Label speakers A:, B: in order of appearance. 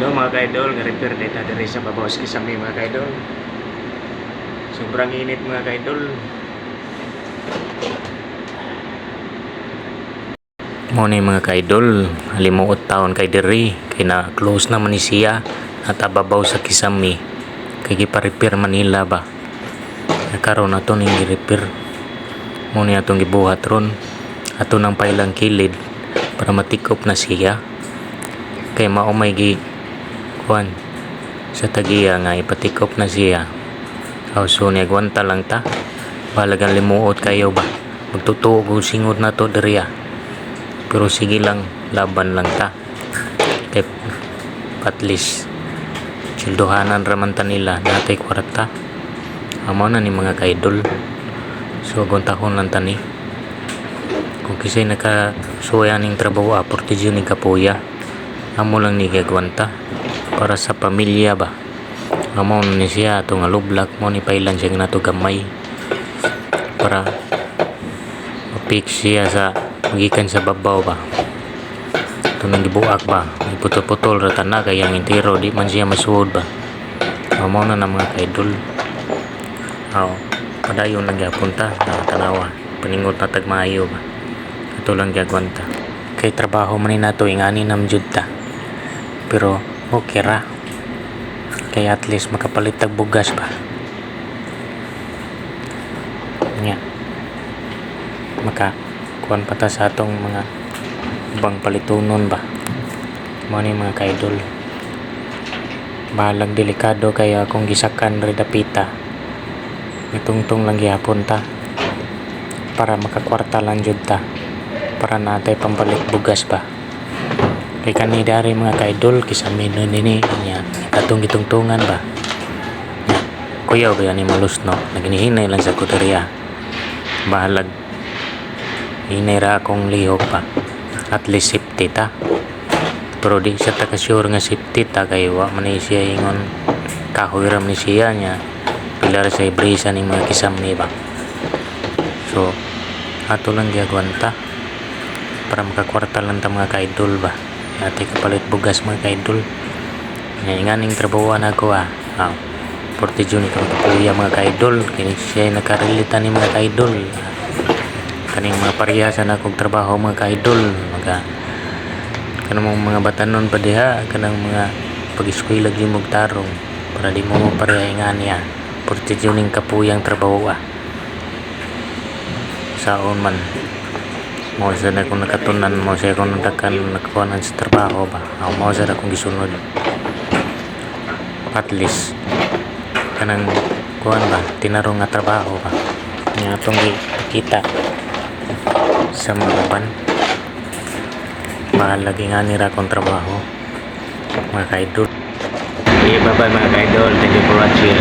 A: Hello mga ka-idol, nga-repair data diri sa babaw sa Kisame mga ka-idol. Sobrang init mga ka-idol. Muna mga ka-idol, halimuot taon kay diri kay na close naman ni siya at ababaw sa Kisame kay gipa-repair Manila ba. Karon ato ning gi-repair. Muna atong gibuhat ron ato nang pailang kilid para matikop na siya. Kay maumay gi kuan sa tagiya nga ipatikop na siya. So niagwanta lang ta. Balagang limuot kayo ba. Magtutuog og singod na to diriya. Pero sige lang, laban lang ta. Kay at least silduhanan raman ta nila natay kwarta. Amo na ni mga ka-idol. So guntahon lang tani. Kung kisay nakasuya ning trabaho aporti dyan ni kapuya. Amo lang ni gagwanta para sa pamilya ba. Amo ni siya itong alublak mo ni pailan siya na ito gamay para mapik siya sa magikan sa babaw ba. Ito nang gibuak ba, may putol-putol rata na kaya ang intiro di man siya masuod ba. Amo na mga ka-idol. Padayon lang gapunta na tanawa paningot na tagmayo ba. Ito lang gagwanta kay trabaho man ni nato ingani nam jud ta. Pero okay ra kay at least makapalit tag bugas ba nya maka kuan pata sa atong mga ibang palitunon ba. Mo ni mga ka-idol, bahalag delikado kaya akong gisakan ri dapita nitungtong lang gyapon ta para makakwarta lang jud ta para natay pambalit bugas ba. Kay kani dari mga ka-idol Kisame nini niya atong gitungtungan ba. Kuya ba yan ni malus no naginihinay lang sa kuteriya. Bahalag hinay ra akong lihok pa at least safety ta. Pero di siya taka-sure nga safety ta kay wa man siya ingon kahoy ram ni siya niya pilar sa ibrisa ning mga Kisame ba. So ato lang gyagwanta para makakwarta lang ta mga ka-idol ba. Ate kapalit bugas mga ka-idol. Nganing trabaho na ako Porte Juni ka kapuya mga ka-idol. Kini siya nakarelita ni mga ka-idol. Kaning mga pariyasan akong trabaho mga ka-idol. Kanang mga batanon pa diha. Kanang mga pag-eskwela yung magtarong. Para di mo pariyahingan niya. Porte Juni kapuyang trabaho Saon man. Mo sa na kung nakatunan mo siya kung nagdakan nakakuanan sa trabaho ba. Mo sa na kung gisunod. At least kanang kuan ba tinarong nga trabaho ba nga atong kita sa mga uban. Bahalagi nga nira kong trabaho mga ka-idol. Okay, bye bye mga ka-idol, thank you for watching.